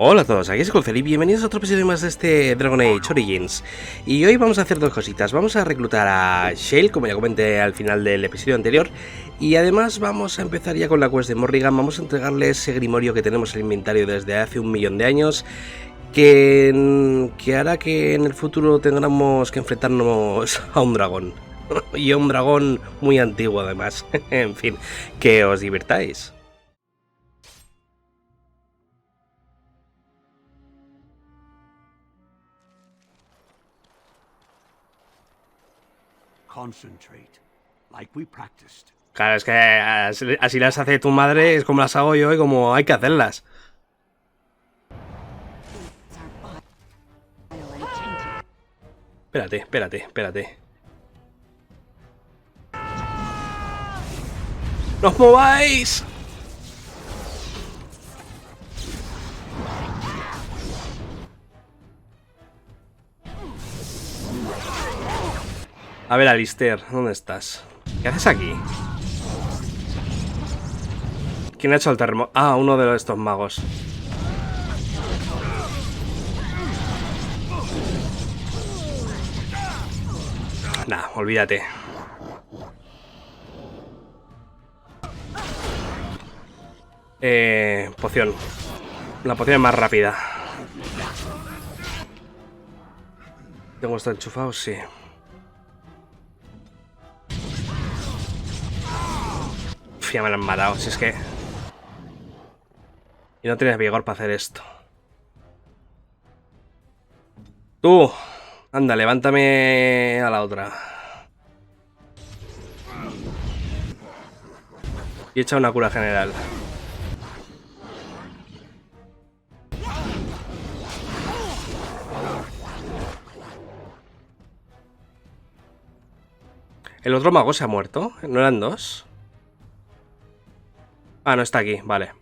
Hola a todos, aquí es Scolcer y bienvenidos a otro episodio más de este Dragon Age Origins. Y hoy vamos a hacer dos cositas, vamos a reclutar a Shale, como ya comenté al final del episodio anterior. Y además vamos a empezar ya con la quest de Morrigan, vamos a entregarle ese Grimorio que tenemos en el inventario desde hace 1.000.000 de años. Que hará que en el futuro tengamos que enfrentarnos a un dragón. Y a un dragón muy antiguo además. En fin, que os divirtáis. Claro, es que así las hace tu madre, es como las hago yo y como hay que hacerlas. Espérate. ¡No os mováis! A ver, Alistair, ¿dónde estás? ¿Qué haces aquí? ¿Quién ha hecho el terremoto? Ah, uno de estos magos. Nah, olvídate. Poción. La poción es más rápida. ¿Tengo esto enchufado? Sí. Uf, ya me lo han matado, si es que... Y no tienes vigor para hacer esto. Tú, anda, levántame a la otra. Y echa una cura general. ¿El otro mago se ha muerto? ¿No eran dos? Ah, no está aquí, vale.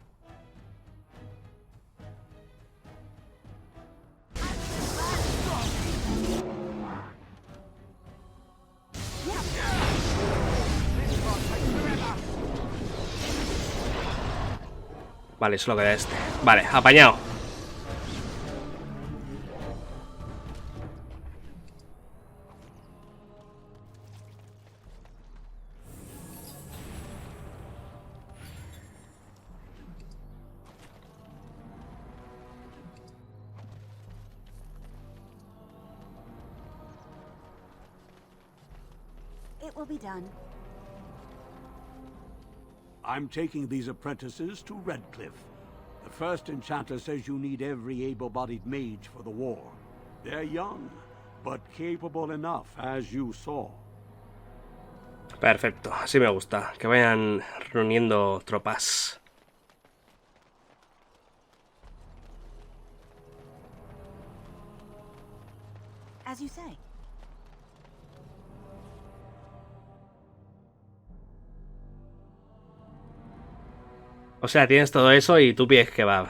Vale, solo queda este. Vale, apañado. It will be done. I'm taking these apprentices to Redcliffe. The first enchanter says you need every able-bodied mage for the war. They're young, but capable enough, as you saw. Perfecto, así me gusta. Que vayan reuniendo tropas. As you say. O sea, tienes todo eso y tú pides kebab.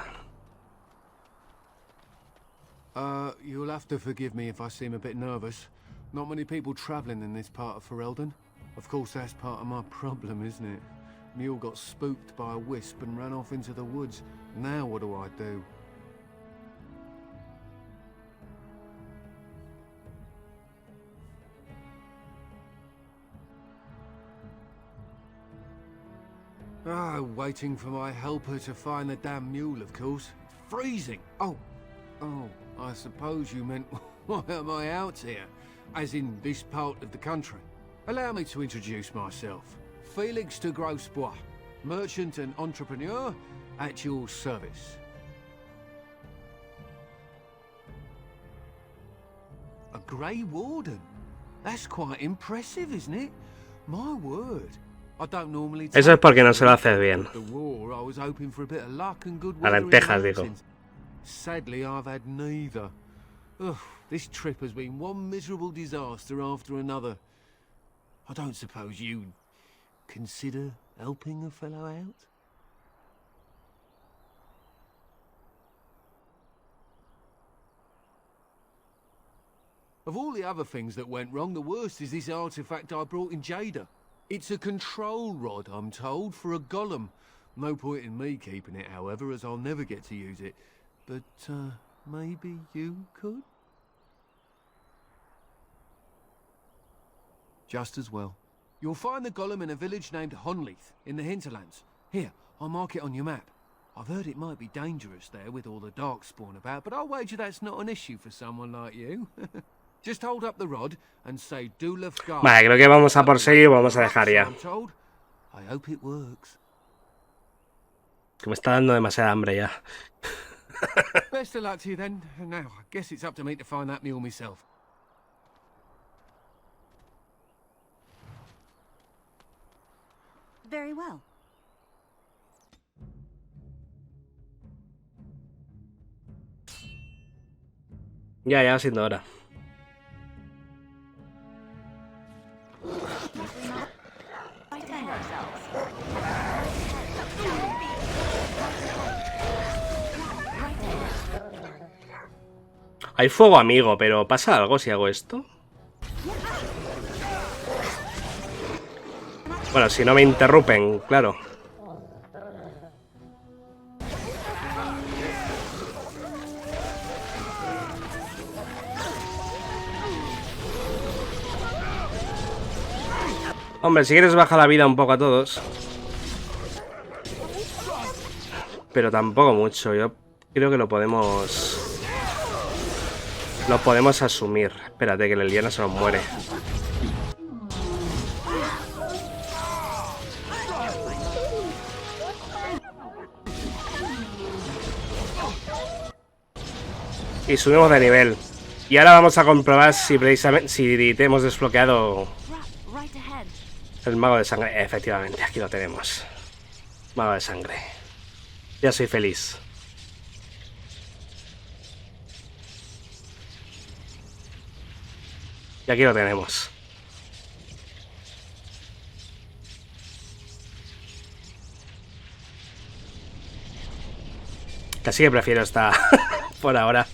You'll have to forgive me if I seem a bit nervous. Not many people traveling in this part of Ferelden. Of course, that's part of my problem, isn't it? Mule got spooked by a wisp and ran off into the woods. Now what do I do? Ah, waiting for my helper to find the damn mule, of course. It's freezing. Oh, I suppose you meant, why am I out here? As in this part of the country. Allow me to introduce myself. Felix de Grosbois, merchant and entrepreneur at your service. A Grey Warden? That's quite impressive, isn't it? My word. Eso es porque no se lo haces bien. A lentejas, digo. Sadly, I've had neither. Ugh, this trip has been one miserable disaster after another. I don't suppose you'd consider helping a fellow out? Of all the other things that went wrong, the worst is this artifact I brought in Jada. It's a control rod, I'm told, for a golem. No point in me keeping it, however, as I'll never get to use it. but maybe you could? Just as well. You'll find the golem in a village named Honleith, in the hinterlands. Here, I'll mark it on your map. I've heard it might be dangerous there with all the darkspawn about, but I'll wager that's not an issue for someone like you. Just hold up the rod and say Dulaf Gar. Vale, creo que vamos a por serio y vamos a dejar ya. I hope it works. Que me está dando demasiada hambre ya. Best of luck to you then. Now, I guess it's up to me to find that mule myself. Very well. Ya siendo hora. Hay fuego amigo, pero ¿pasa algo si hago esto? Bueno, si no me interrumpen, claro. Hombre, si quieres baja la vida un poco a todos. Pero tampoco mucho. Yo creo que lo podemos... Lo podemos asumir. Espérate, que el Eliana se nos muere. Y subimos de nivel. Y ahora vamos a comprobar si precisamente si te hemos desbloqueado el mago de sangre. Efectivamente, aquí lo tenemos. Mago de sangre. Ya soy feliz. Y aquí lo tenemos. Casi que prefiero esta por ahora.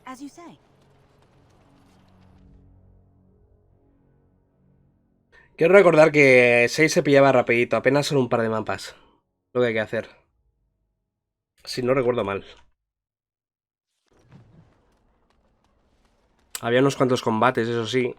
As you say. Quiero recordar que 6 se pillaba rapidito, apenas son un par de mapas. Lo que hay que hacer. Si no recuerdo mal. Había unos cuantos combates, eso sí.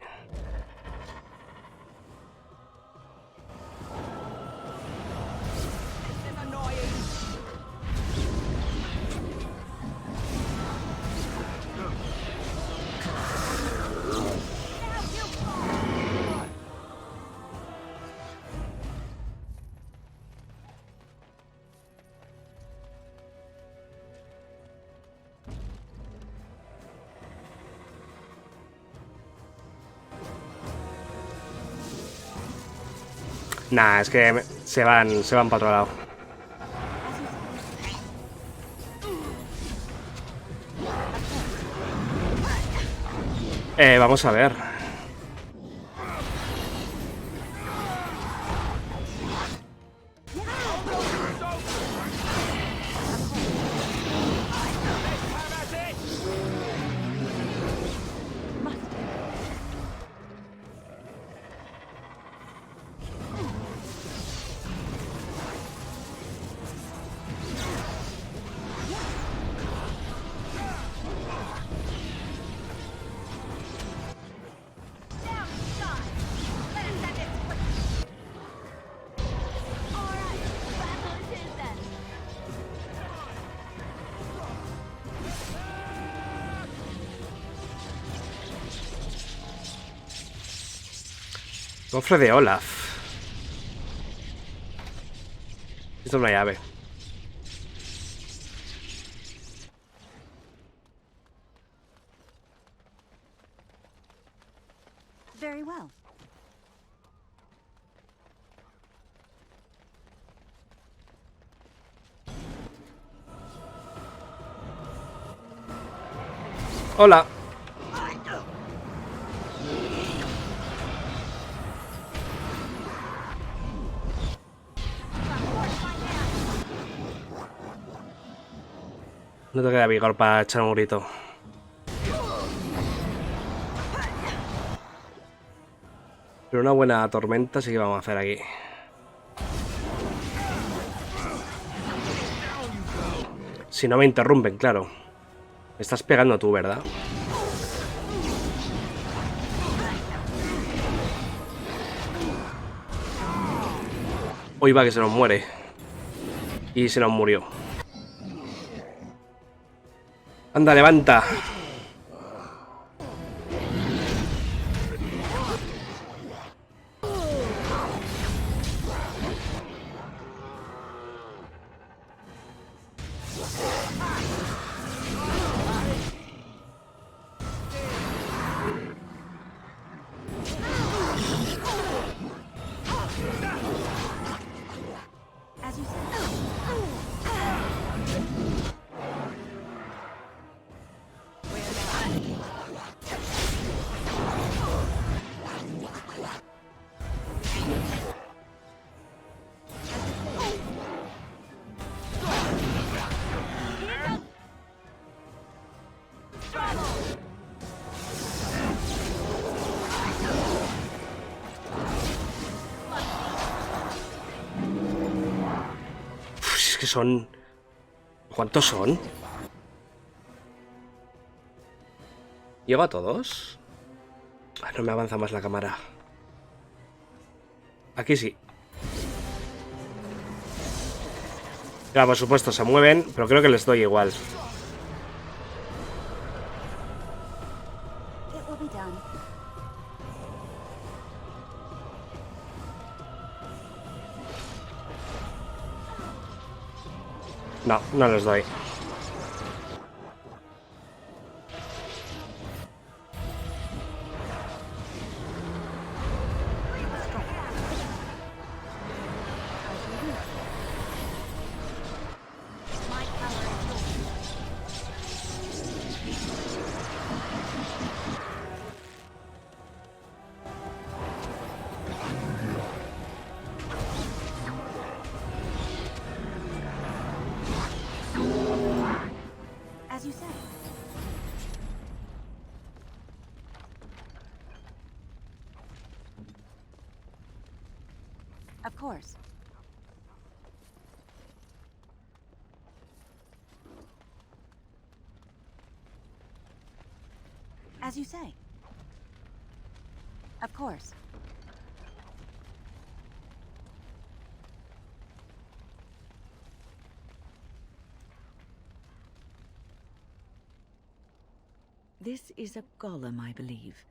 Nah, es que se van para otro lado. Vamos a ver. Cofre de Olaf. Esto es una llave. Very well. Hola. No te queda vigor para echar un grito. Pero una buena tormenta sí que vamos a hacer aquí. Si no me interrumpen, claro. Me estás pegando tú, ¿verdad? Hoy va que se nos muere. Y se nos murió. Anda, levanta. As you say. Uf, es que son... ¿Cuántos son? ¿Llego a todos? Ah, no me avanza más la cámara. Aquí sí. Claro, por supuesto, se mueven, pero creo que les doy igual. It will be done. No, no les doy. My power is yours. As you say. Of course. As you say. Of course. This is a golem, I believe.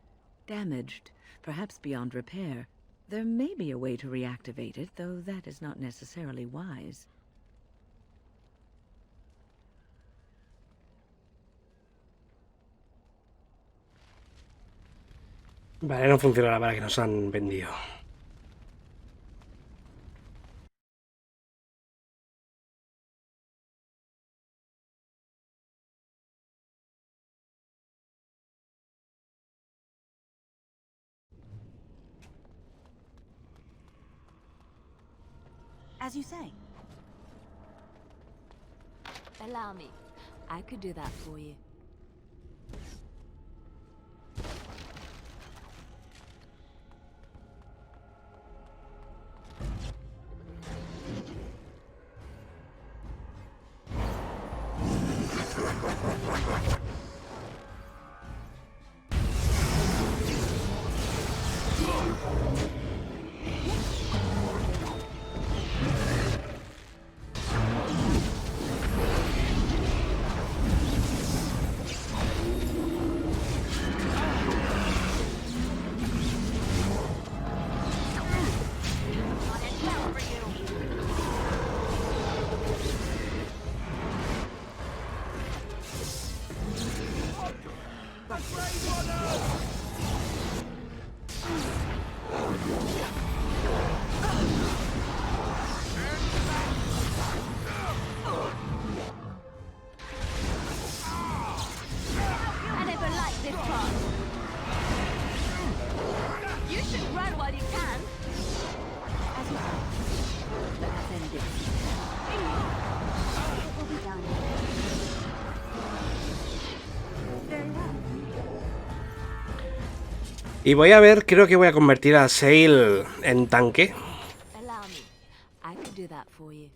Damaged, perhaps beyond repair. There may be a way to reactivate it, though that is not necessarily wise. Vale, no funciona la vara que nos han vendido. As you say. Allow me. I could do that for you. Y voy a ver, creo que voy a convertir a Shale en tanque. Allow me. I could do that for you.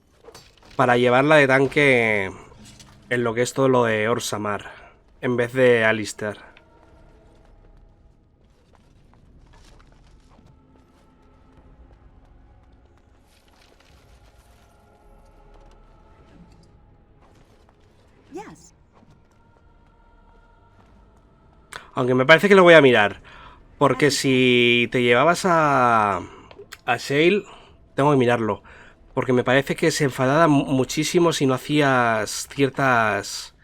Para llevarla de tanque en lo que es todo lo de Orsamar. En vez de Alistair. Yes. Aunque me parece que lo voy a mirar. Porque si te llevabas a Shale, tengo que mirarlo. Porque me parece que se enfadaba muchísimo si no hacías ciertas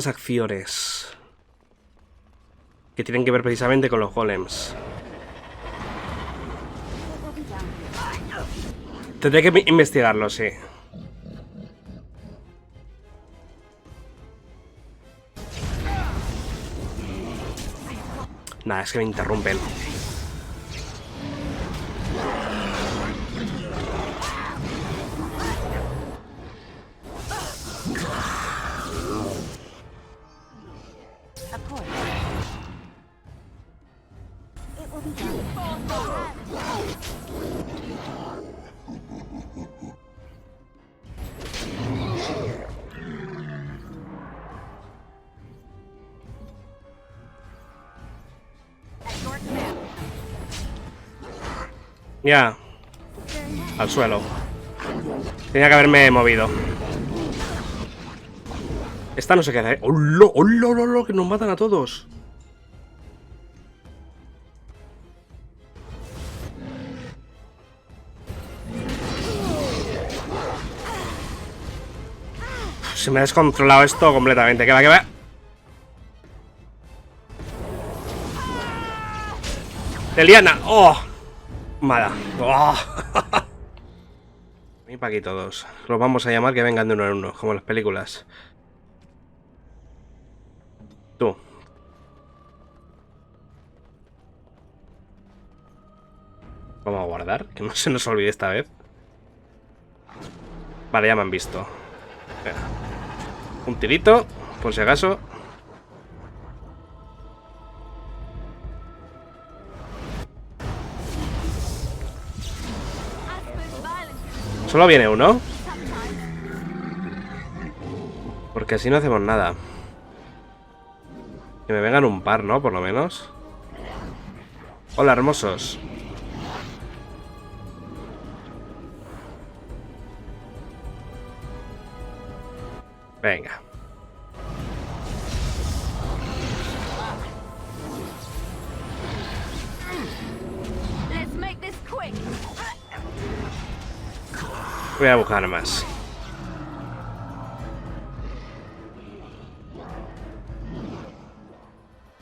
acciones. Que tienen que ver precisamente con los golems. It will be done. Tendré que investigarlo, sí. Nada, es que me interrumpen. Of course. It will be done. At your command. Ya. Al suelo. Tenía que haberme movido. Esta no sé qué hacer. ¡Hola! ¡Hola! ¡Hola! Que nos matan a todos. Se me ha descontrolado esto completamente. Que va, que va. Eliana. ¡Oh! Mala. ¡Oh! Y para aquí todos. Los vamos a llamar que vengan de uno en uno, como en las películas. Tú. Vamos a guardar, que no se nos olvide esta vez. Vale, ya me han visto. Venga. Un tirito, por si acaso. Solo viene uno. Porque así no hacemos nada. Que me vengan un par, ¿no? Por lo menos. Hola, hermosos. Venga. Let's make this quick. Voy a buscar más.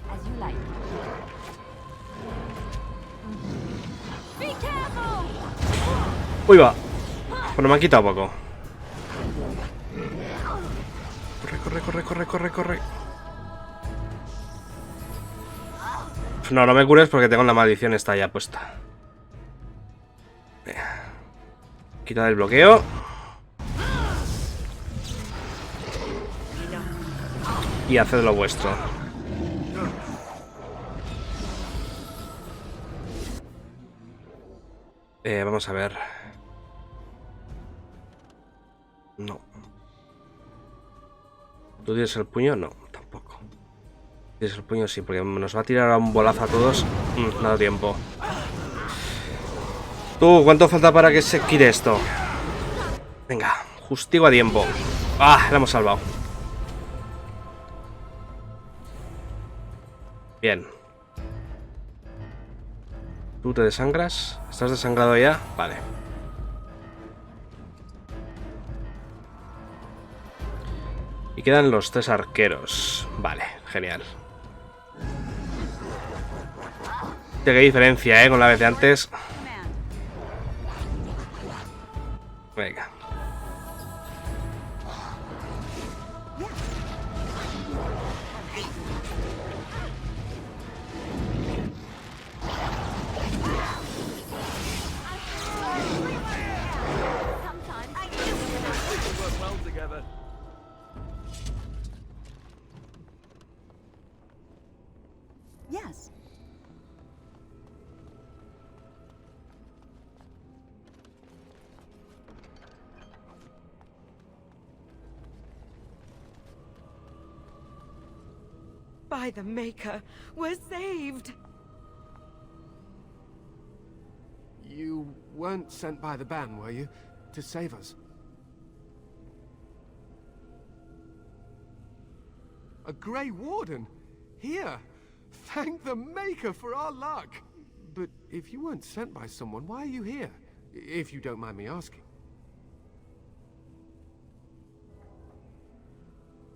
As you like. Be careful. Uy, va. Bueno, me han quitado poco. Corre, corre, corre, corre, corre, corre. No, no me cures porque tengo la maldición esta ya puesta. Quita el bloqueo. Y haced lo vuestro. Vamos a ver. No. ¿Tú tienes el puño? No, tampoco. ¿Tienes el puño? Sí, porque nos va a tirar a un bolazo a todos. No da tiempo. Tú, ¿cuánto falta para que se quite esto? Venga, justico a tiempo. ¡Ah! La hemos salvado. Bien. ¿Tú te desangras? ¿Estás desangrado ya? Vale. Y quedan los 3 arqueros. Vale, genial. Qué diferencia, con la vez de antes. Venga. Yes. By the Maker, we're saved! You weren't sent by the ban, were you? To save us? A Grey Warden? Here! Thank the Maker for our luck! But if you weren't sent by someone, why are you here? If you don't mind me asking.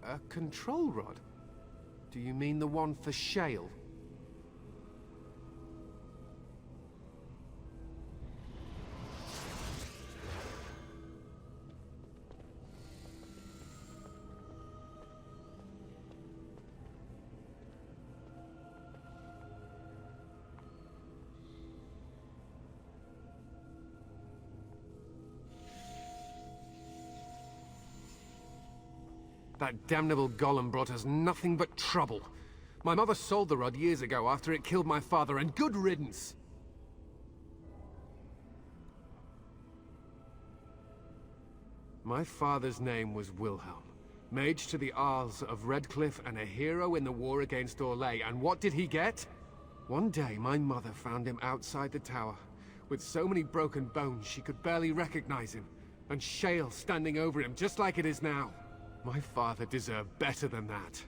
A control rod? Do you mean the one for Shale? That damnable golem brought us nothing but trouble. My mother sold the rod years ago after it killed my father, and good riddance! My father's name was Wilhelm, mage to the Isles of Redcliffe and a hero in the war against Orlais, and what did he get? One day, my mother found him outside the tower, with so many broken bones she could barely recognize him, and Shale standing over him just like it is now. My father deserved better than that.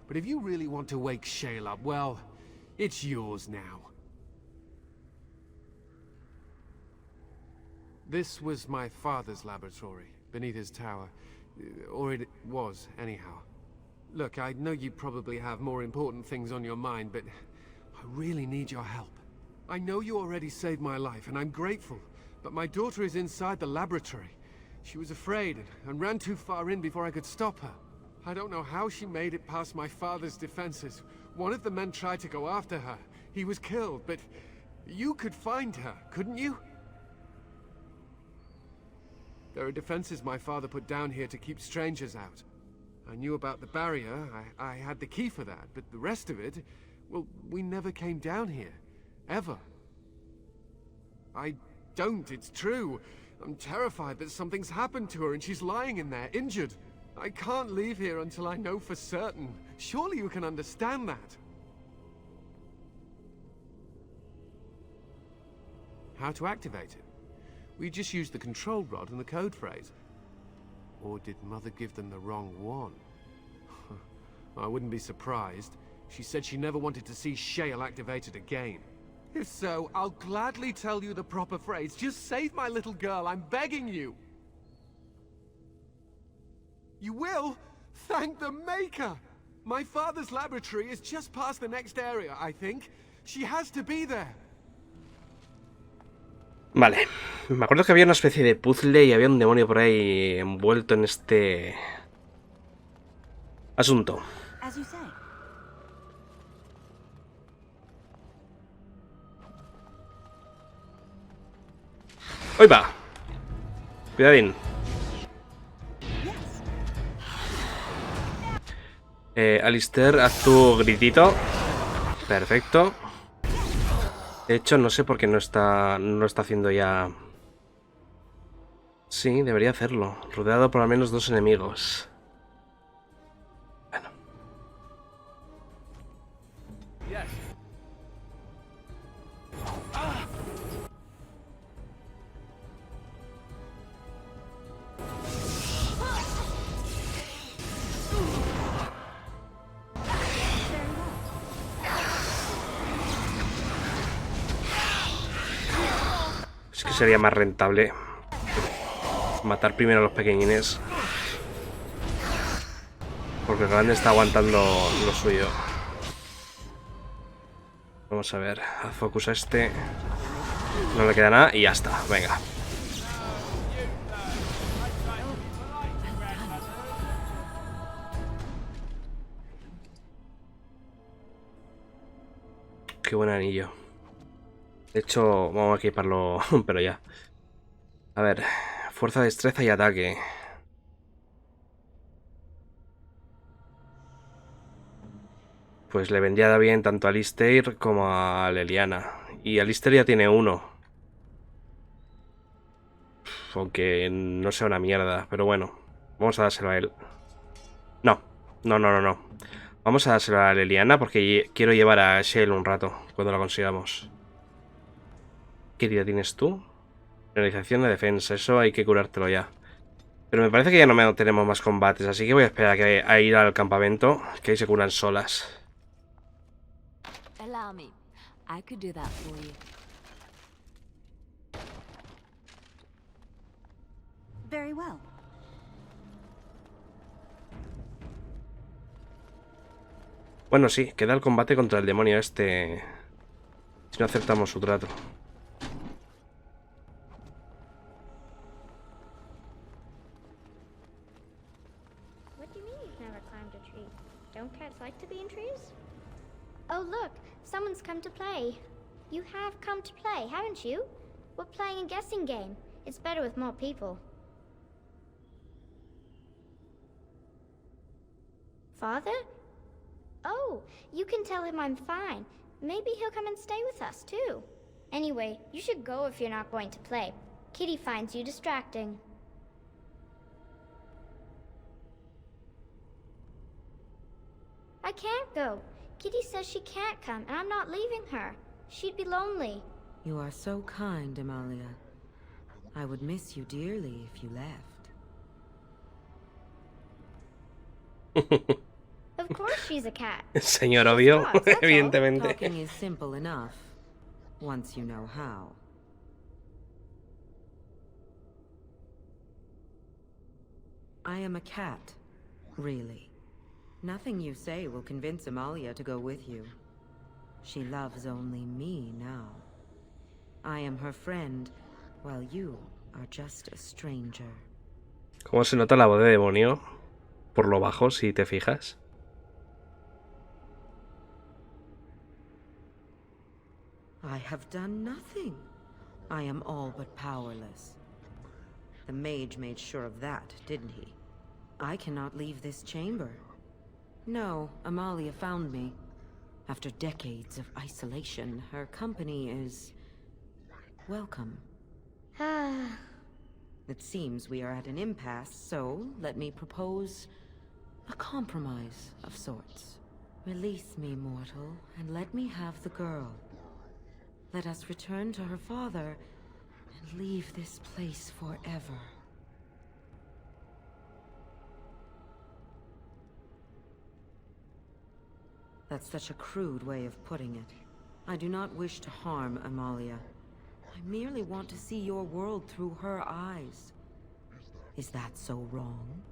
But if you really want to wake Shale up, well, it's yours now. This was my father's laboratory, beneath his tower. Or it was, anyhow. Look, I know you probably have more important things on your mind, but I really need your help. I know you already saved my life, and I'm grateful, but my daughter is inside the laboratory. She was afraid and ran too far in before I could stop her. I don't know how she made it past my father's defenses. One of the men tried to go after her. He was killed, but you could find her, couldn't you? There are defenses my father put down here to keep strangers out. I knew about the barrier, I had the key for that, but the rest of it, well, we never came down here. Ever. I don't, it's true. I'm terrified that something's happened to her and she's lying in there, injured. I can't leave here until I know for certain. Surely you can understand that. How to activate it? We just used the control rod and the code phrase. Or did Mother give them the wrong one? I wouldn't be surprised. She said she never wanted to see Shale activated again. If so, I'll gladly tell you the proper phrase. Just save my little girl, I'm begging you. You will? Thank the Maker! My father's laboratory is just past the next area, I think. She has to be there. Vale, me acuerdo que había una especie de puzzle y había un demonio por ahí envuelto en este asunto. As you say. ¡Ahí va! Cuidadín. Alistair, haz tu gritito. Perfecto. De hecho, no sé por qué no lo está haciendo ya. Sí, debería hacerlo. Rodeado por al menos 2 enemigos. Bueno. Es que sería más rentable matar primero a los pequeñines, porque el grande está aguantando lo suyo. Vamos a ver, haz focus a este. No le queda nada y ya está, venga. Qué buen anillo. De hecho, vamos a equiparlo, pero ya. A ver, fuerza, destreza y ataque. Pues le vendría bien tanto a Alistair como a Leliana. Y Alistair ya tiene 1. Aunque no sea una mierda, pero bueno. Vamos a dárselo a él. No. Vamos Vamos a dárselo a Leliana porque quiero llevar a Shale un rato cuando la consigamos. ¿Qué herida tienes tú? Realización de defensa, eso hay que curártelo ya. Pero me parece que ya no tenemos más combates, así que voy a esperar a ir al campamento, que ahí se curan solas. Allow me. I could do that for you. Very well. Bueno, sí, queda el combate contra el demonio este. Si no aceptamos su trato. What do you mean you've never climbed a tree? Don't cats like to be in trees? Oh look, someone's come to play. You have come to play, haven't you? We're playing a guessing game. It's better with more people. Father? Oh, you can tell him I'm fine. Maybe he'll come and stay with us, too. Anyway, you should go if you're not going to play. Kitty finds you distracting. I can't go. Kitty says she can't come, and I'm not leaving her. She'd be lonely. You are so kind, Amalia. I would miss you dearly if you left. Of course she's a cat. Señor obvio, That's all. evidentemente. Talking is simple enough, once you know how. I am a cat, really. Nothing you say will convince Amalia to go with you. She loves only me now. I am her friend, while you are just a stranger. ¿Cómo se nota la voz de demonio? Por lo bajo, si te fijas. I have done nothing. I am all but powerless. The mage made sure of that, didn't he? I cannot leave this chamber. No, Amalia found me. After decades of isolation, her company is welcome. It seems we are at an impasse, so let me propose a compromise of sorts. Release me, mortal, and let me have the girl. Let us return to her father and leave this place forever. That's such a crude way of putting it. I do not wish to harm Amalia. I merely want to see your world through her eyes. Is that so wrong?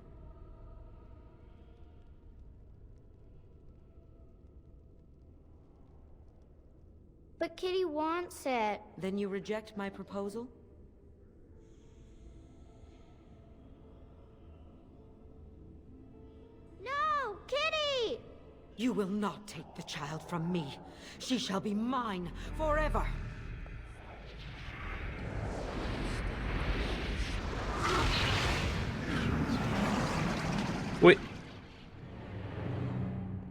But Kitty wants it. Then you reject my proposal? No! Kitty! You will not take the child from me. She shall be mine forever. Uy.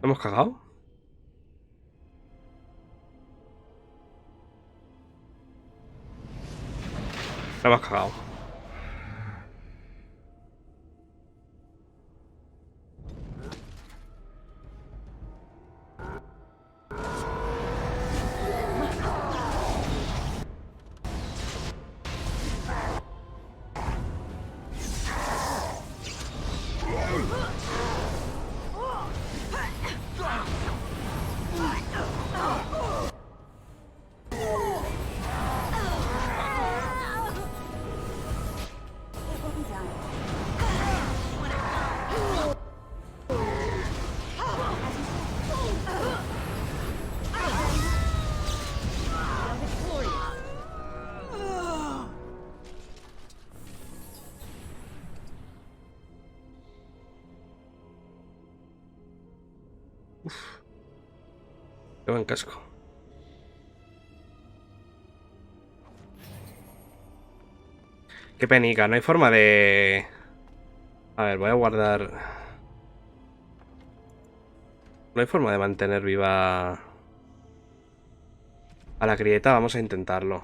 ¿Lo hemos cagado? Lo hemos cagado. Qué buen casco. Qué penica, no hay forma de... A ver, voy a guardar... No hay forma de mantener viva a la crieta, vamos a intentarlo.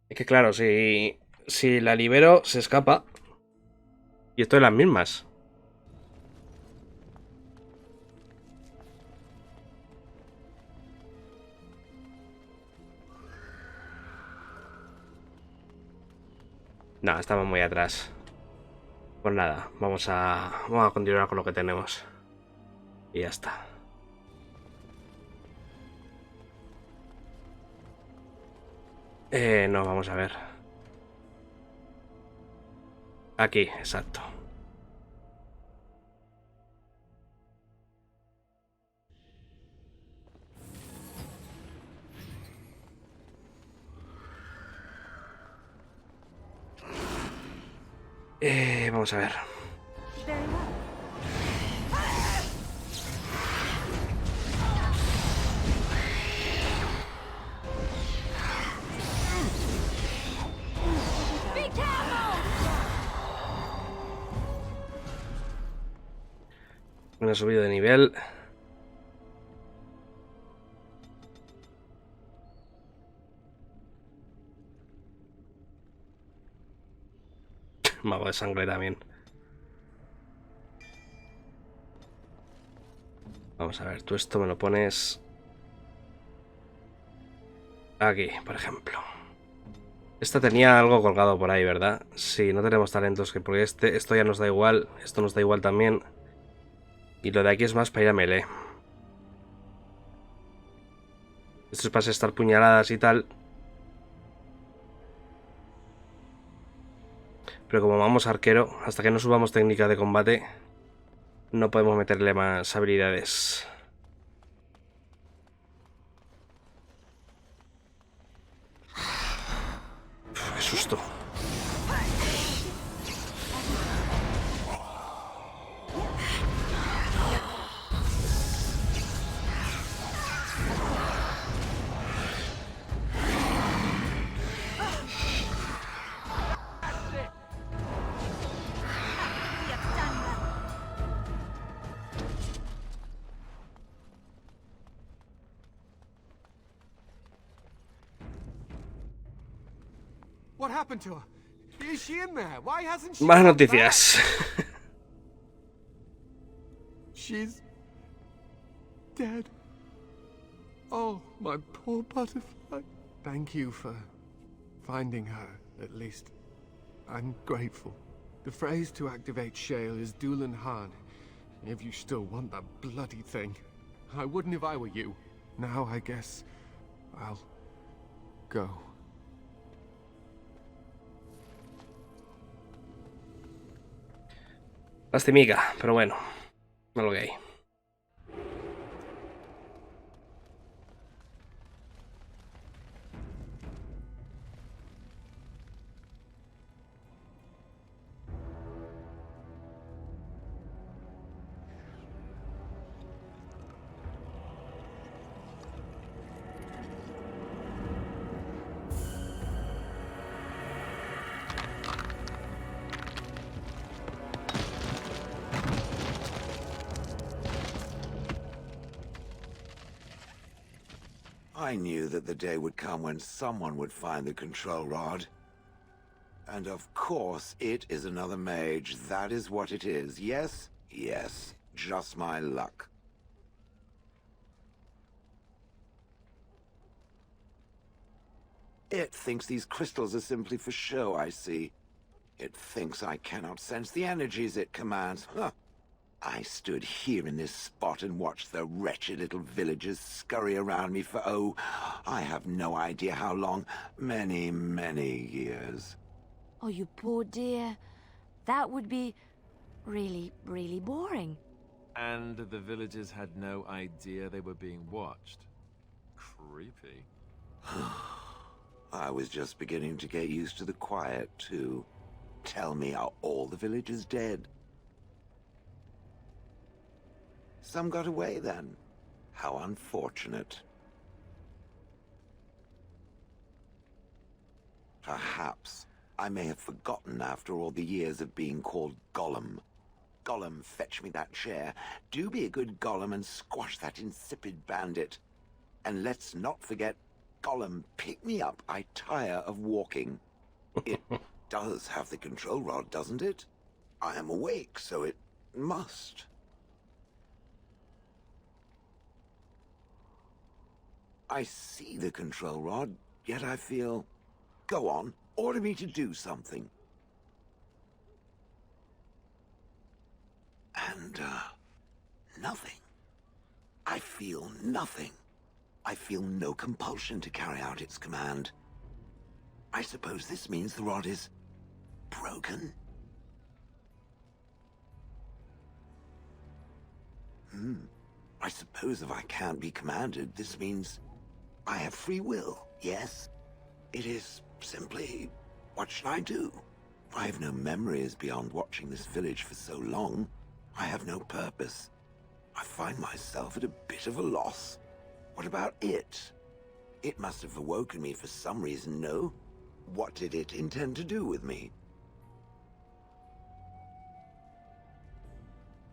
Es que claro, si la libero se escapa. Y esto es las mismas. No, estamos muy atrás. Pues nada, vamos a continuar con lo que tenemos. Y ya está. No, vamos a ver. Aquí, exacto. Vamos a ver. Very well. Una subida de nivel. Mago de sangre también. Vamos a ver, tú esto me lo pones aquí, por ejemplo. Esta tenía algo colgado por ahí, ¿verdad? Sí, no tenemos talentos, que porque esto ya nos da igual. Esto nos da igual también. Y lo de aquí es más para ir a melee. Esto es para estar puñaladas y tal. Pero como vamos arquero, hasta que no subamos técnica de combate, no podemos meterle más habilidades. Uf, qué susto. What happened to her? Is she in there? Why hasn't she Más come noticias. back? She's dead. Oh, my poor butterfly. Thank you for finding her, at least. I'm grateful. The phrase to activate Shale is Dulan Han, if you still want that bloody thing. I wouldn't if I were you. Now I guess I'll go. Lastimica, pero bueno, no lo que hay. I knew that the day would come when someone would find the control rod. And of course, it is another mage. That is what it is. Yes? Yes. Just my luck. It thinks these crystals are simply for show, I see. It thinks I cannot sense the energies it commands. Huh. I stood here in this spot and watched the wretched little villagers scurry around me for, oh, I have no idea how long. Many, many years. Oh, you poor dear. That would be really, really boring. And the villagers had no idea they were being watched. Creepy. I was just beginning to get used to the quiet, too. Tell me, are all the villagers dead? Some got away, then. How unfortunate. Perhaps I may have forgotten after all the years of being called Gollum. Gollum, fetch me that chair. Do be a good Gollum and squash that insipid bandit. And let's not forget, Gollum, pick me up. I tire of walking. It does have the control rod, doesn't it? I am awake, so it must. I see the control rod, yet I feel... Go on, order me to do something. And, nothing. I feel nothing. I feel no compulsion to carry out its command. I suppose this means the rod is broken? I suppose if I can't be commanded, this means I have free will, yes? It is simply, what should I do? I have no memories beyond watching this village for so long. I have no purpose. I find myself at a bit of a loss. What about it? It must have awoken me for some reason, no? What did it intend to do with me?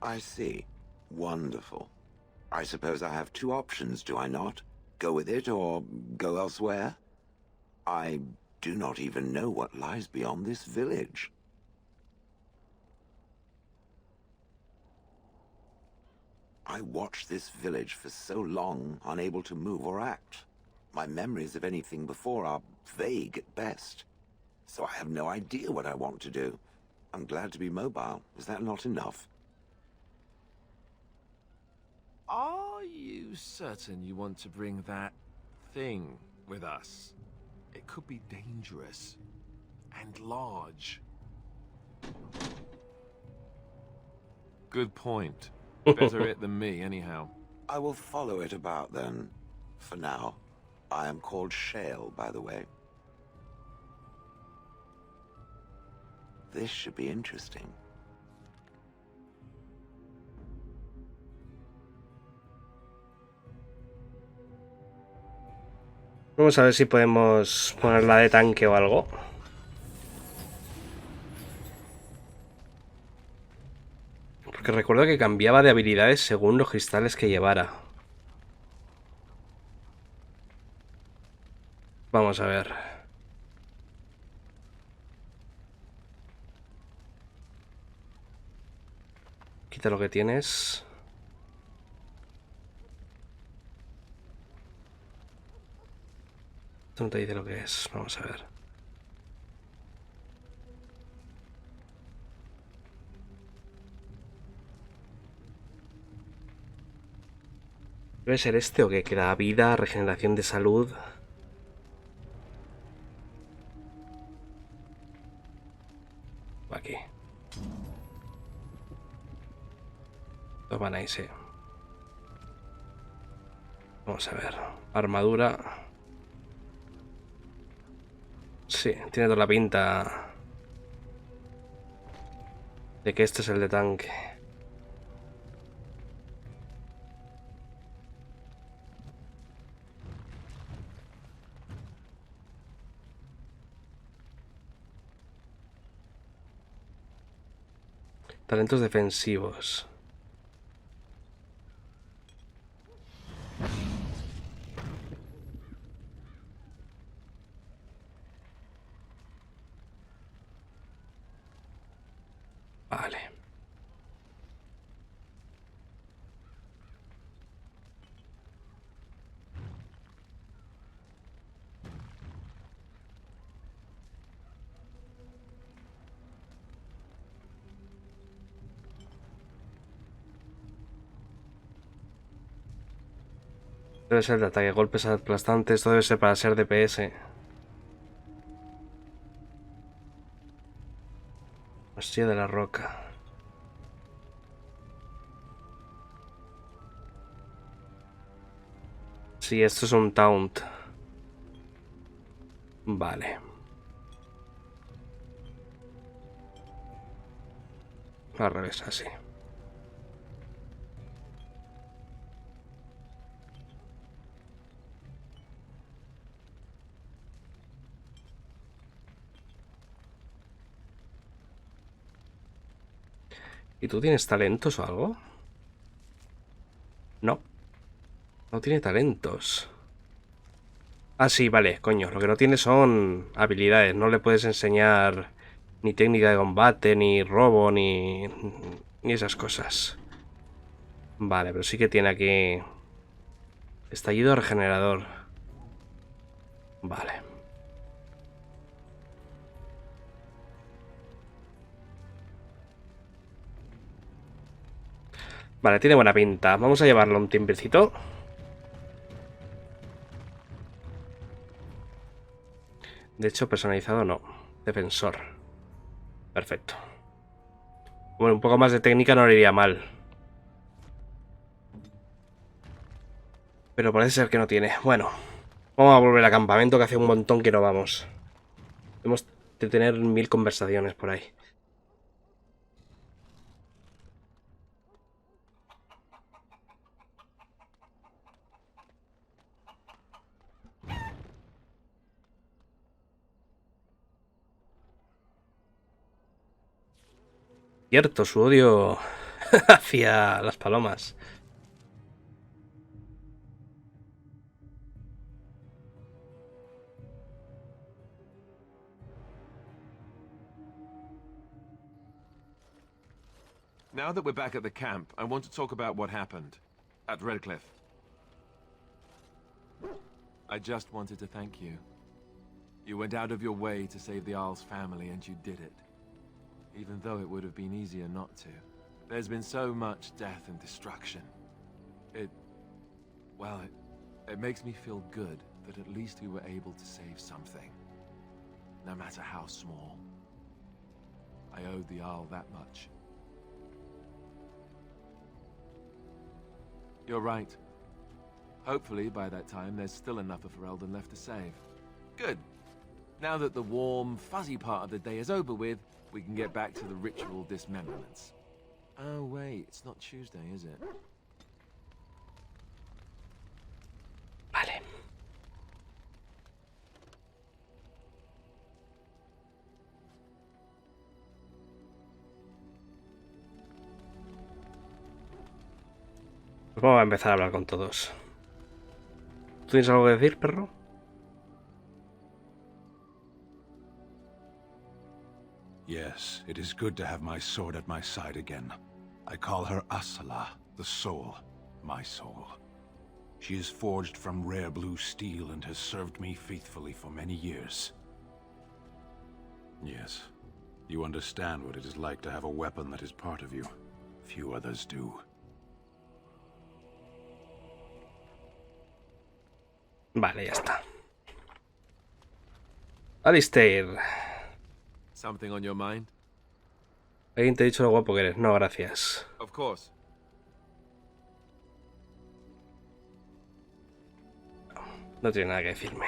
I see. Wonderful. I suppose I have two options, do I not? Go with it or go elsewhere? I do not even know what lies beyond this village. I watched this village for so long, unable to move or act. My memories of anything before are vague at best. So I have no idea what I want to do. I'm glad to be mobile. Is that not enough? Are you certain you want to bring that thing with us? It could be dangerous and large. Good point. Better it than me, anyhow. I will follow it about then. For now. I am called Shale, by the way. This should be interesting. Vamos a ver si podemos ponerla de tanque o algo. Porque recuerdo que cambiaba de habilidades según los cristales que llevara. Vamos a ver. Quita lo que tienes. Esto no te dice lo que es. Vamos a ver. ¿Debe ser este o qué? Que da vida, regeneración de salud. Aquí. Toman ahí, sí. Vamos a ver. Armadura. Sí, tiene toda la pinta de que este es el de tanque. Talentos defensivos. Vale. Debe ser de ataque, golpes aplastantes, esto debe ser para ser DPS. Hostia de la roca. Sí, esto es un taunt. Vale. Al revés, así. ¿Y tú tienes talentos o algo? No. No tiene talentos. Ah, sí, vale, coño. Lo que no tiene son habilidades. No le puedes enseñar ni técnica de combate, ni robo, ni esas cosas. Vale, pero sí que tiene aquí estallido regenerador. Vale. Vale, tiene buena pinta. Vamos a llevarlo un tiempecito. De hecho, personalizado no. Defensor. Perfecto. Bueno, un poco más de técnica no le iría mal. Pero parece ser que no tiene. Bueno, vamos a volver al campamento, que hace un montón que no vamos. Debemos de tener 1000 conversaciones por ahí. Cierto, su odio hacia las palomas. Now that we're back at the camp, I want to talk about what happened at Redcliffe. I just wanted to thank you. You went out of your way to save the Isle's family, and you did it. Even though it would have been easier not to. There's been so much death and destruction. It makes me feel good that at least we were able to save something. No matter how small. I owed the Isle that much. You're right. Hopefully, by that time, there's still enough of Ferelden left to save. Good. Now that the warm, fuzzy part of the day is over with, we can get back to the ritual dismemberments. Oh, wait, it's not Tuesday, is it? Vale. Pues vamos a empezar a hablar con todos. ¿Tú tienes algo que decir, perro? Yes, it is good to have my sword at my side again. I call her Asala, the soul, my soul. She is forged from rare blue steel and has served me faithfully for many years. Yes, you understand what it is like to have a weapon that is part of you. Few others do. Vale, ya está. Alistair. Something on your mind? ¿Alguien te ha dicho lo guapo que eres? No, gracias. Of course. No tiene nada que decirme.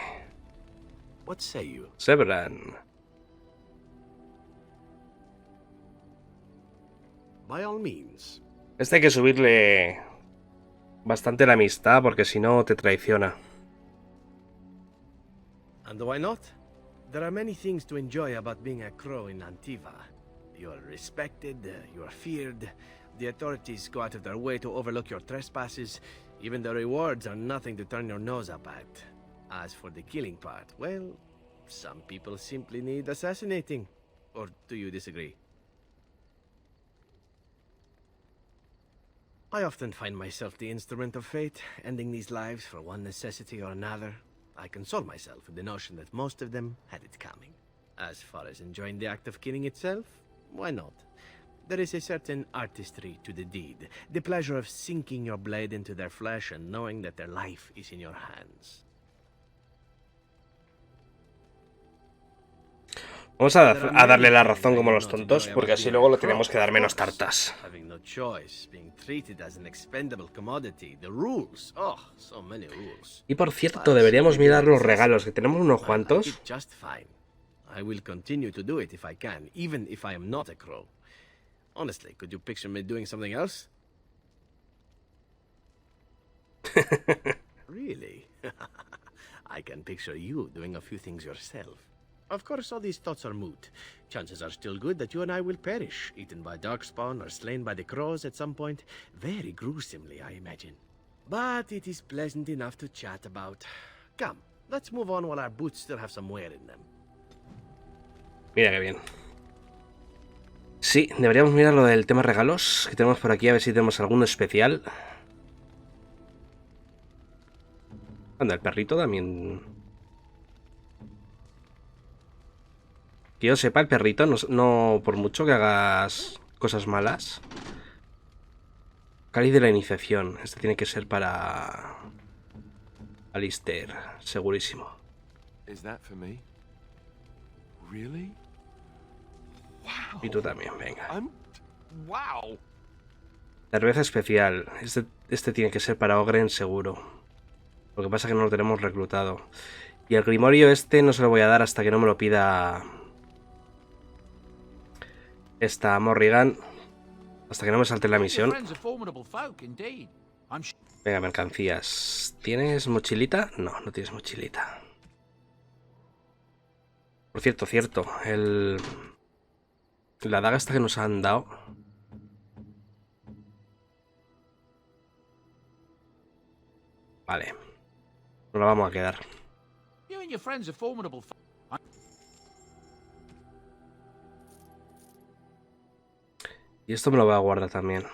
What say you? Sebran. By all means. Este hay que subirle bastante la amistad, porque si no te traiciona. And why not? There are many things to enjoy about being a crow in Antiva. You are respected, you are feared, the authorities go out of their way to overlook your trespasses, even the rewards are nothing to turn your nose up at. As for the killing part, well, some people simply need assassinating. Or do you disagree? I often find myself the instrument of fate, ending these lives for one necessity or another. I console myself with the notion that most of them had it coming. As far as enjoying the act of killing itself, why not? There is a certain artistry to the deed, the pleasure of sinking your blade into their flesh and knowing that their life is in your hands. Vamos a darle la razón como los tontos, porque así luego lo tenemos que dar menos tartas. Having no choice, being treated as an expendable commodity, the rules, oh, so many rules. Y por cierto, deberíamos mirar los regalos, que tenemos unos cuantos. Just fine. I will continue to do it if I can, even if I am not a crow. Honestly, could you picture me doing something else? Really? I can picture you doing a few things yourself. Of course, all these thoughts are moot. Chances are still good that you and I will perish, eaten by darkspawn or slain by the crows at some point. Very gruesomely, I imagine. But it is pleasant enough to chat about. Come, let's move on while our boots still have some wear in them. Mira qué bien. Sí, deberíamos mirar lo del tema regalos que tenemos por aquí, a ver si tenemos alguno especial. Anda, el perrito también. Que yo sepa, el perrito, no por mucho que hagas cosas malas, Cáliz de la iniciación. Este tiene que ser para... Alistair, segurísimo. Is that for me? Really? Wow. Y tú también, venga. Wow. Cerveza especial. Este tiene que ser para Ogren seguro. Lo que pasa es que no lo tenemos reclutado. Y el Grimorio este no se lo voy a dar hasta que no me lo pida... esta Morrigan. Hasta que no me salte la misión. Venga, mercancías. ¿Tienes mochilita? No, no tienes mochilita. Por cierto, la daga esta que nos han dado. Vale. Nos la vamos a quedar. Y esto me lo voy a guardar también.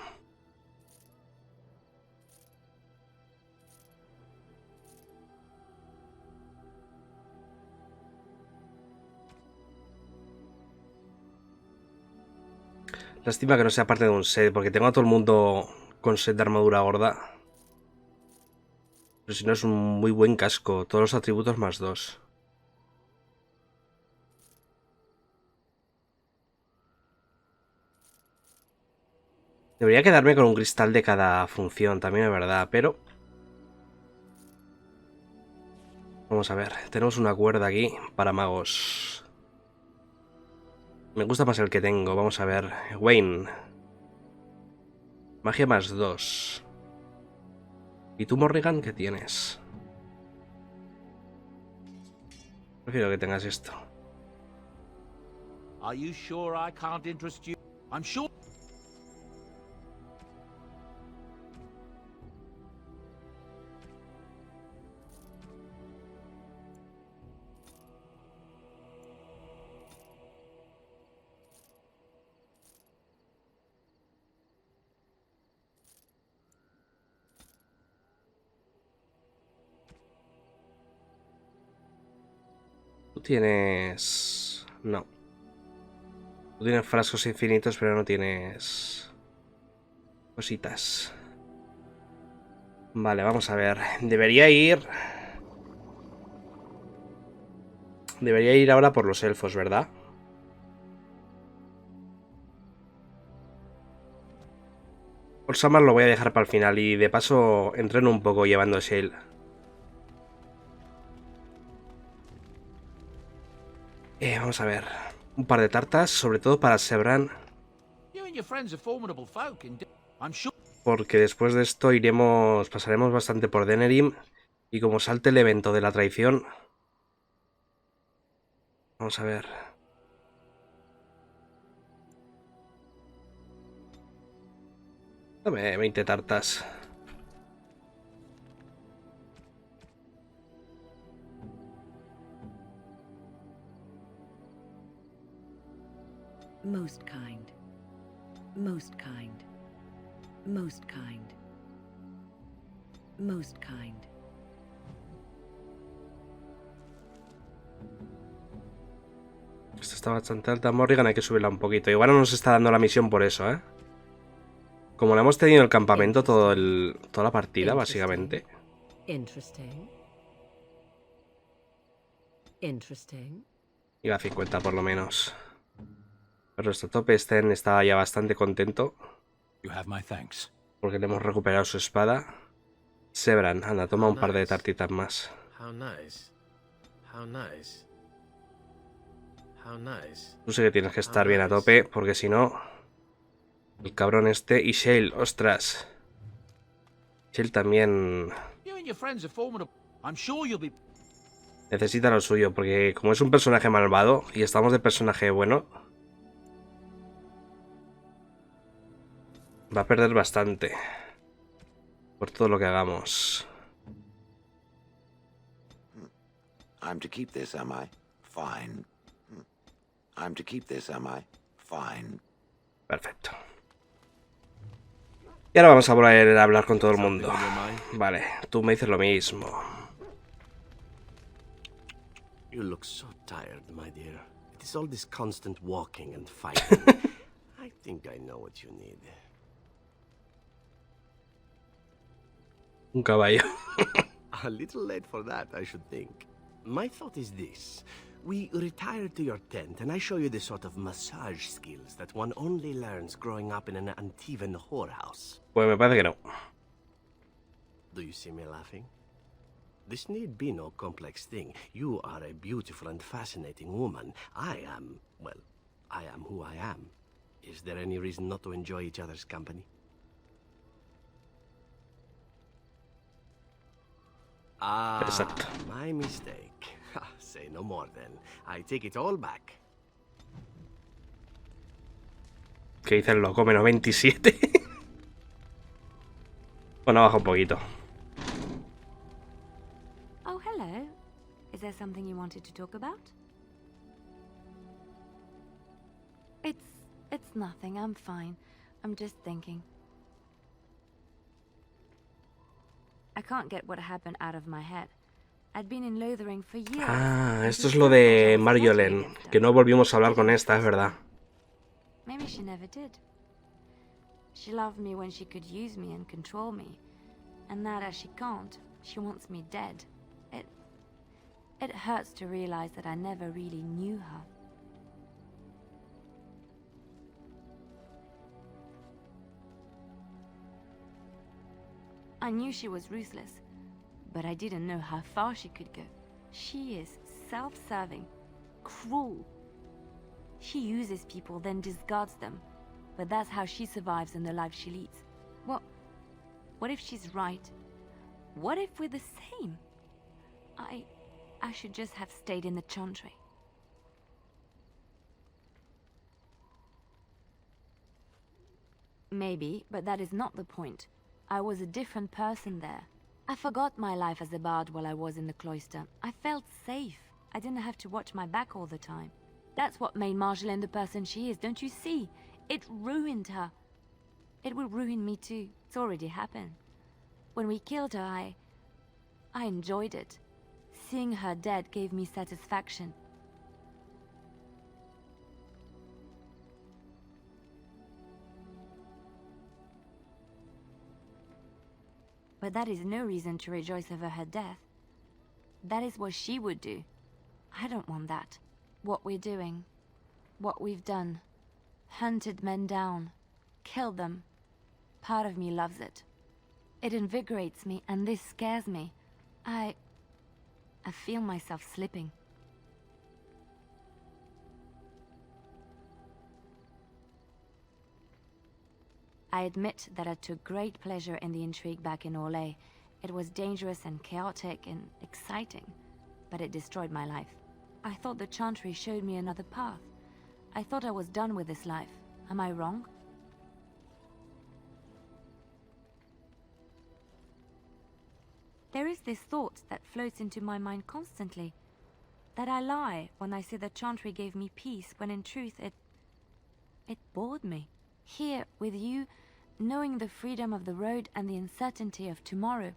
Lástima que no sea parte de un set, porque tengo a todo el mundo con set de armadura gorda. Pero si no es un muy buen casco. Todos los atributos más 2. Debería quedarme con un cristal de cada función, también es verdad, pero... Vamos a ver, tenemos una cuerda aquí para magos. Me gusta más el que tengo, vamos a ver. Wayne. Magia más 2. ¿Y tú, Morrigan, qué tienes? Prefiero que tengas esto. Are you sure I can't interest you? I'm sure. Tú tienes... No. Tú tienes frascos infinitos, pero no tienes... cositas. Vale, vamos a ver. Debería ir ahora por los elfos, ¿verdad? Por Samar lo voy a dejar para el final y de paso entreno un poco llevando a Shale. Vamos a ver. Un par de tartas, sobre todo para Sebran. Porque después de esto pasaremos bastante por Denerim. Y como salte el evento de la traición... Vamos a ver. Dame 20 tartas. Most kind. Most kind. Most kind. Most kind. Esta está bastante alta, Morrigan, hay que subirla un poquito. Igual no nos está dando la misión por eso, ¿eh? Como la hemos tenido en el campamento toda la partida, básicamente. Interesting. Interesting. Y a 50 por lo menos. Pero nuestro tope Sten estaba ya bastante contento. Porque le hemos recuperado su espada. Sebran, anda, toma un par de tartitas más. How nice. How nice. How nice. Tú sí que tienes que estar bien a tope, porque si no... El cabrón este y Shale, ostras. Shale también... necesita lo suyo, porque como es un personaje malvado y estamos de personaje bueno... Va a perder bastante. Por todo lo que hagamos. I'm to keep this, am I? Fine. I'm to keep this, am I? Fine. Perfecto. Y ahora vamos a volver a hablar con todo el mundo. Vale, tú me dices lo mismo. You look so tired, my dear. It is all this constant walking and fighting. I think I know what you need. Un caballo. A little late for that, I should think. My thought is this. We retire to your tent and I show you the sort of massage skills that one only learns growing up in an Antivan whorehouse. Pues me parece que no. Do you see me laughing? This need be no complex thing. You are a beautiful and fascinating woman. I am who I am. Is there any reason not to enjoy each other's company? Exacto. My mistake. Say no more then. I take it all back. ¿Qué dice el loco? Menos 27. Bueno, baja un poquito. Oh, hello. Is there something you wanted to talk about? It's nothing. I'm fine. I'm just thinking. I can't get what happened out of my head. I'd been in Lothering for years. Ah, esto es lo de Marjolaine, que no volvimos a hablar con esta, es verdad. Maybe she never did. She loved me when she could use me and control me. And now that she can't, she wants me dead. It hurts to realize that I never really knew her. I knew she was ruthless, but I didn't know how far she could go. She is self-serving, cruel. She uses people, then discards them. But that's how she survives in the life she leads. What if she's right? What if we're the same? I should just have stayed in the Chantry. Maybe, but that is not the point. I was a different person there. I forgot my life as a bard while I was in the cloister. I felt safe. I didn't have to watch my back all the time. That's what made Marjolaine the person she is, don't you see? It ruined her. It will ruin me too. It's already happened. When we killed her, I enjoyed it. Seeing her dead gave me satisfaction. But that is no reason to rejoice over her death. That is what she would do. I don't want that. What we're doing, what we've done, hunted men down, killed them. Part of me loves it. It invigorates me, and this scares me. I feel myself slipping. I admit that I took great pleasure in the intrigue back in Orlais. It was dangerous and chaotic and exciting, but it destroyed my life. I thought the Chantry showed me another path. I thought I was done with this life. Am I wrong? There is this thought that floats into my mind constantly. That I lie when I say the Chantry gave me peace, when in truth it bored me. Here, with you, knowing the freedom of the road and the uncertainty of tomorrow,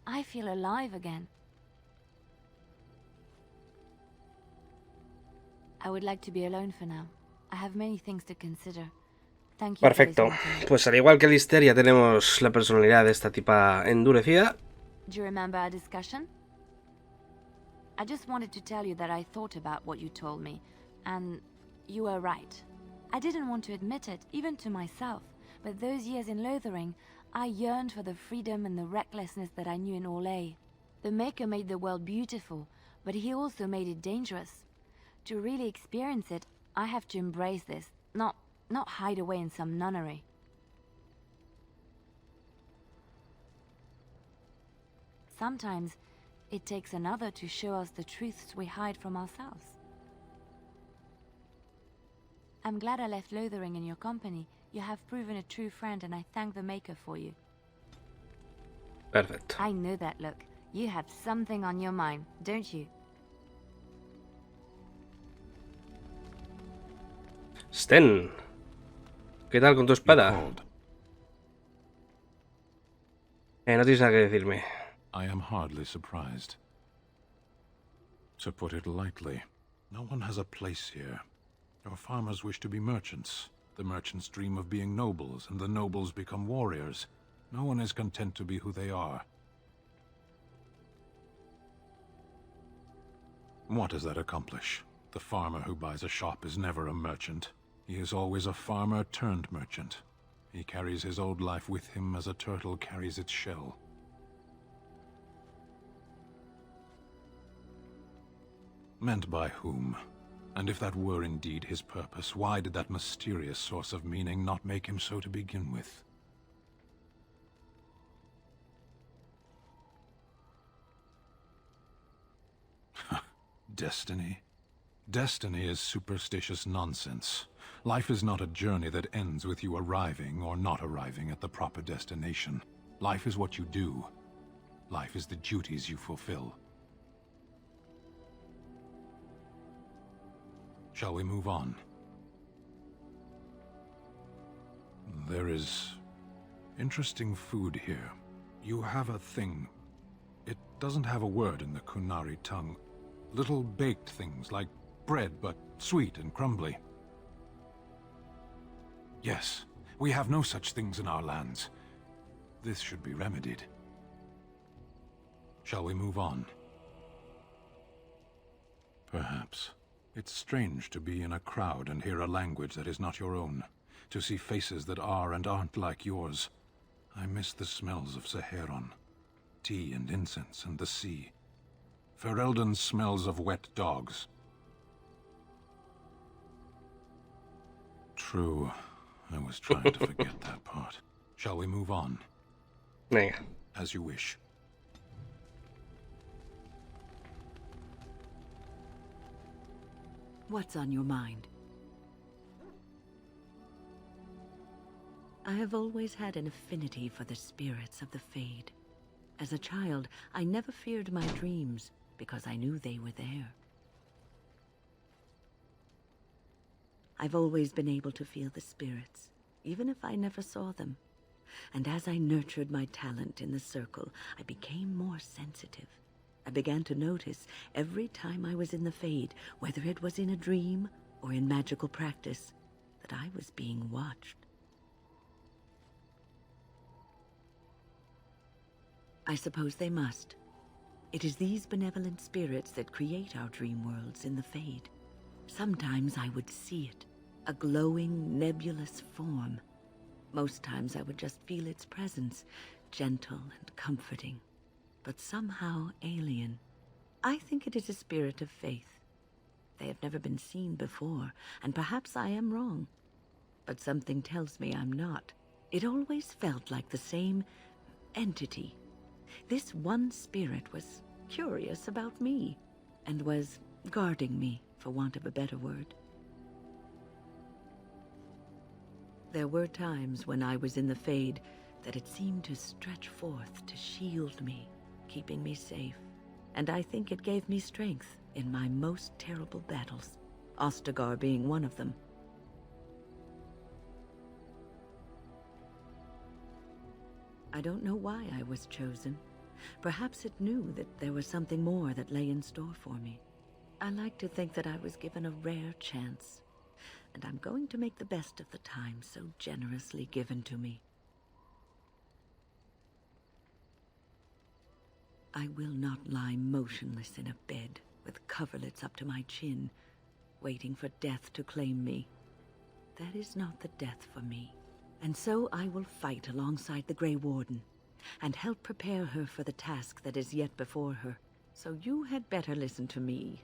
I feel alive again. I would like to be alone for now. I have many things to consider. Thank you. Perfecto. Pues al igual que Lister, ya tenemos la personalidad de esta tipa endurecida. Do you remember our discussion? I just wanted to tell you that I thought about what you told me, and you were right. I didn't want to admit it, even to myself, but those years in Lothering, I yearned for the freedom and the recklessness that I knew in Orlais. The Maker made the world beautiful, but he also made it dangerous. To really experience it, I have to embrace this, not hide away in some nunnery. Sometimes, it takes another to show us the truths we hide from ourselves. I'm glad I left Lothering in your company. You have proven a true friend, and I thank the Maker for you. Perfecto. I know that look. You have something on your mind, don't you? Sten, ¿qué tal con tu espada? No tienes nada que decirme. I am hardly surprised. To put it lightly, no one has a place here. Your farmers wish to be merchants. The merchants dream of being nobles, and the nobles become warriors. No one is content to be who they are. What does that accomplish? The farmer who buys a shop is never a merchant. He is always a farmer turned merchant. He carries his old life with him as a turtle carries its shell. Meant by whom? And if that were indeed his purpose, why did that mysterious source of meaning not make him so to begin with? Destiny? Destiny is superstitious nonsense. Life is not a journey that ends with you arriving or not arriving at the proper destination. Life is what you do. Life is the duties you fulfill. Shall we move on? There is interesting food here. You have a thing. It doesn't have a word in the Kunari tongue. Little baked things like bread, but sweet and crumbly. Yes, we have no such things in our lands. This should be remedied. Shall we move on? Perhaps. It's strange to be in a crowd and hear a language that is not your own. To see faces that are and aren't like yours. I miss the smells of Saharan. Tea and incense and the sea. Ferelden smells of wet dogs. True. I was trying to forget that part. Shall we move on? Venga. As you wish. What's on your mind? I have always had an affinity for the spirits of the Fade. As a child, I never feared my dreams because I knew they were there. I've always been able to feel the spirits, even if I never saw them. And as I nurtured my talent in the circle, I became more sensitive. I began to notice every time I was in the Fade, whether it was in a dream or in magical practice, that I was being watched. I suppose they must. It is these benevolent spirits that create our dream worlds in the Fade. Sometimes I would see it, a glowing, nebulous form. Most times I would just feel its presence, gentle and comforting, but somehow alien. I think it is a spirit of faith. They have never been seen before, and perhaps I am wrong. But something tells me I'm not. It always felt like the same entity. This one spirit was curious about me, and was guarding me, for want of a better word. There were times when I was in the Fade that it seemed to stretch forth to shield me, keeping me safe. And I think it gave me strength in my most terrible battles, Ostagar being one of them. I don't know why I was chosen. Perhaps it knew that there was something more that lay in store for me. I like to think that I was given a rare chance, and I'm going to make the best of the time so generously given to me. I will not lie motionless in a bed with coverlets up to my chin, waiting for death to claim me. That is not the death for me. And so I will fight alongside the Grey Warden, and help prepare her for the task that is yet before her. So you had better listen to me,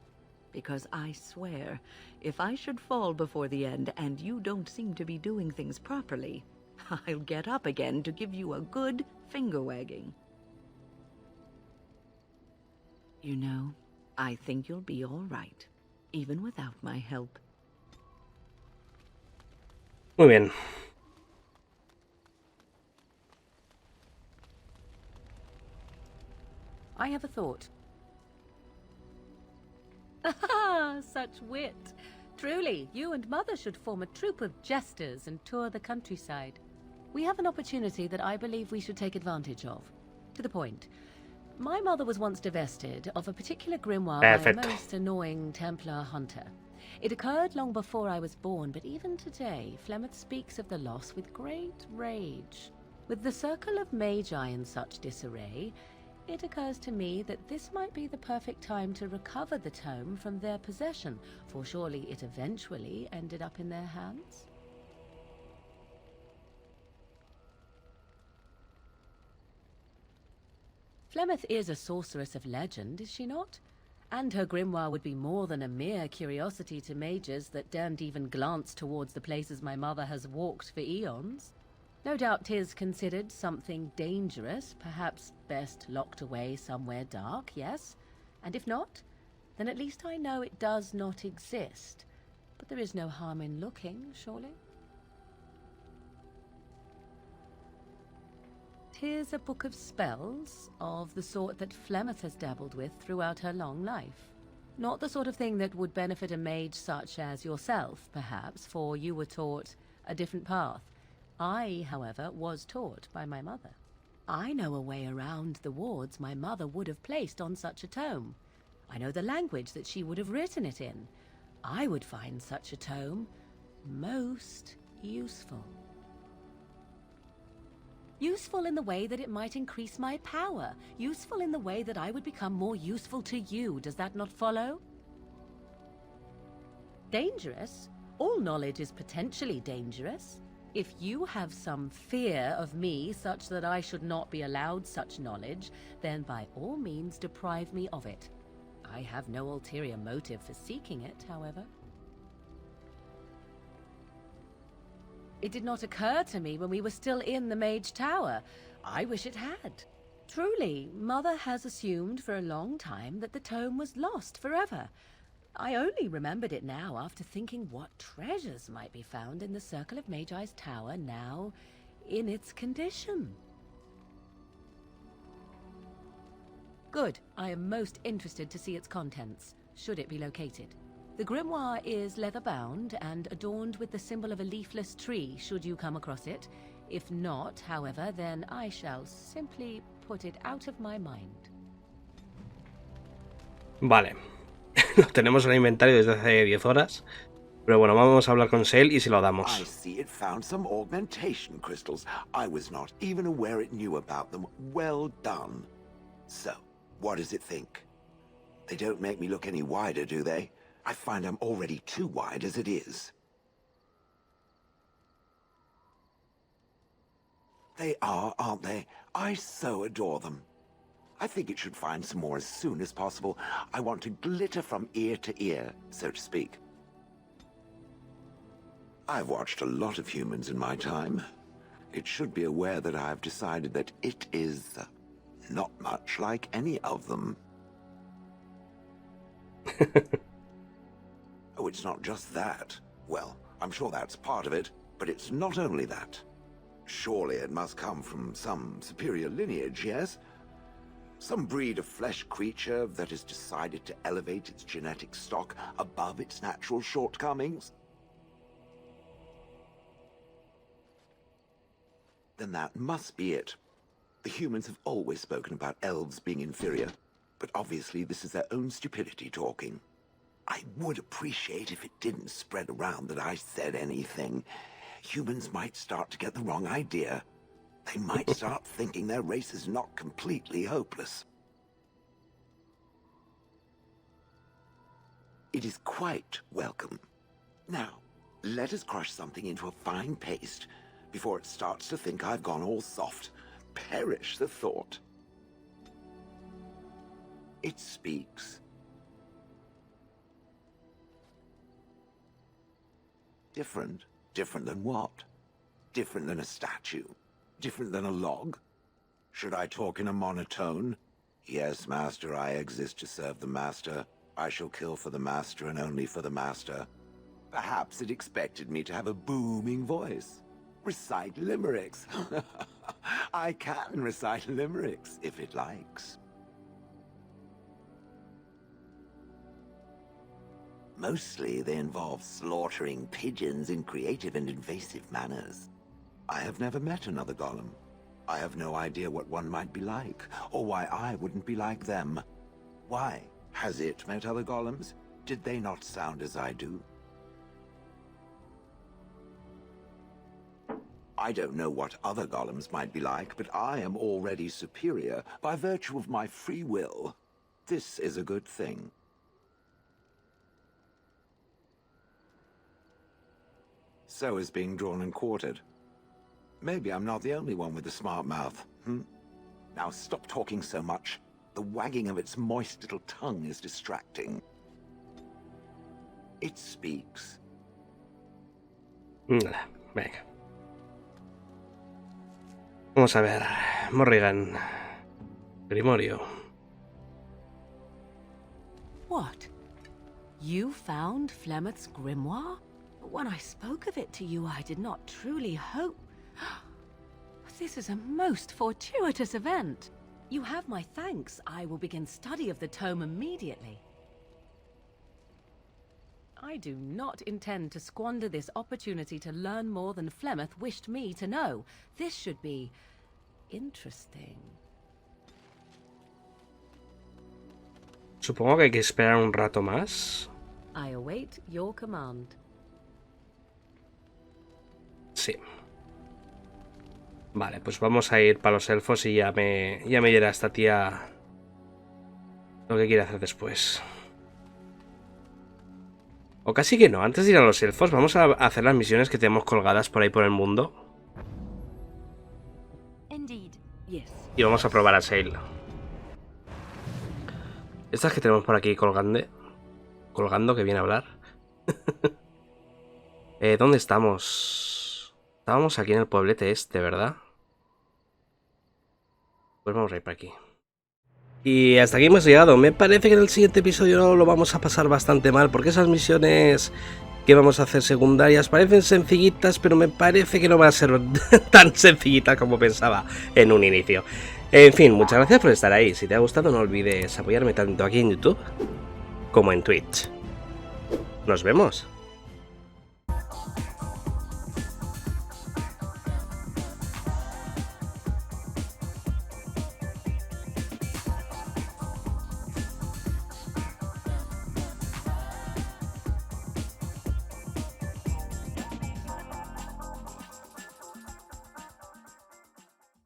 because I swear, if I should fall before the end and you don't seem to be doing things properly, I'll get up again to give you a good finger-wagging. You know, I think you'll be all right, even without my help. Muy bien. I have a thought. Ah, such wit. Truly, you and Mother should form a troupe of jesters and tour the countryside. We have an opportunity that I believe we should take advantage of. To the point. My mother was once divested of a particular grimoire by a most annoying Templar hunter. It occurred long before I was born, but even today, Flemeth speaks of the loss with great rage. With the circle of magi in such disarray, it occurs to me that this might be the perfect time to recover the tome from their possession, for surely it eventually ended up in their hands. Flemeth is a sorceress of legend, is she not? And her grimoire would be more than a mere curiosity to mages that daren't even glance towards the places my mother has walked for eons. No doubt 'tis considered something dangerous, perhaps best locked away somewhere dark, yes? And if not, then at least I know it does not exist. But there is no harm in looking, surely? 'Tis a book of spells, of the sort that Flemeth has dabbled with throughout her long life. Not the sort of thing that would benefit a mage such as yourself, perhaps, for you were taught a different path. I, however, was taught by my mother. I know a way around the wards my mother would have placed on such a tome. I know the language that she would have written it in. I would find such a tome most useful. Useful in the way that it might increase my power. Useful in the way that I would become more useful to you. Does that not follow? Dangerous? All knowledge is potentially dangerous. If you have some fear of me such that I should not be allowed such knowledge, then by all means deprive me of it. I have no ulterior motive for seeking it, however. It did not occur to me when we were still in the Mage Tower. I wish it had. Truly, Mother has assumed for a long time that the tome was lost forever. I only remembered it now after thinking what treasures might be found in the Circle of Magi's Tower now in its condition. Good. I am most interested to see its contents, should it be located. The grimoire is leather-bound and adorned with the symbol of a leafless tree, should you come across it. If not, however, then I shall simply put it out of my mind. Vale. Lo tenemos en el inventario desde hace 10 horas. Pero bueno, vamos a hablar con Shale y se lo damos. I see it found some augmentation crystals. I was not even aware it knew about them. Well done. So, what does it think? They don't make me look any wider, do they? I find I'm already too wide as it is. They are, aren't they? I so adore them. I think it should find some more as soon as possible. I want to glitter from ear to ear, so to speak. I've watched a lot of humans in my time. It should be aware that I've decided that it is not much like any of them. Oh, it's not just that. Well, I'm sure that's part of it, but it's not only that. Surely it must come from some superior lineage, yes? Some breed of flesh creature that has decided to elevate its genetic stock above its natural shortcomings? Then that must be it. The humans have always spoken about elves being inferior, but obviously this is their own stupidity talking. I would appreciate if it didn't spread around that I said anything. Humans might start to get the wrong idea. They might start thinking their race is not completely hopeless. It is quite welcome. Now, let us crush something into a fine paste before it starts to think I've gone all soft. Perish the thought. It speaks. Different? Different than what? Different than a statue? Different than a log? Should I talk in a monotone? Yes, master, I exist to serve the master. I shall kill for the master and only for the master. Perhaps it expected me to have a booming voice. Recite limericks. I can recite limericks if it likes. Mostly they involve slaughtering pigeons in creative and invasive manners. I have never met another golem. I have no idea what one might be like, or why I wouldn't be like them. Why? Has it met other golems? Did they not sound as I do? I don't know what other golems might be like, but I am already superior by virtue of my free will. This is a good thing. So is being drawn and quartered. Maybe I'm not the only one with a smart mouth, Now stop talking so much. The wagging of its moist little tongue is distracting. It speaks. Venga. Vamos a ver. Morrigan. Grimorio. What? You found Flemeth's grimoire? When I spoke of it to you, I did not truly hope... This is a most fortuitous event. You have my thanks. I will begin study of the tome immediately. I do not intend to squander this opportunity to learn more than Flemeth wished me to know. This should be... interesting. Supongo que hay que esperar un rato más. I await your command. Sí. Vale, pues vamos a ir para los elfos y ya me dirá esta tía lo que quiere hacer después. O casi que no, antes de ir a los elfos vamos a hacer las misiones que tenemos colgadas por ahí por el mundo. Y vamos a probar a Shale. Estas que tenemos por aquí colgando, que viene a hablar. ¿Dónde estamos? Estábamos aquí en el pueblete este, ¿verdad? Pues vamos a ir por aquí. Y hasta aquí hemos llegado. Me parece que en el siguiente episodio lo vamos a pasar bastante mal, porque esas misiones que vamos a hacer secundarias parecen sencillitas, pero me parece que no van a ser tan sencillitas como pensaba en un inicio. En fin, muchas gracias por estar ahí. Si te ha gustado, no olvides apoyarme tanto aquí en YouTube como en Twitch. Nos vemos.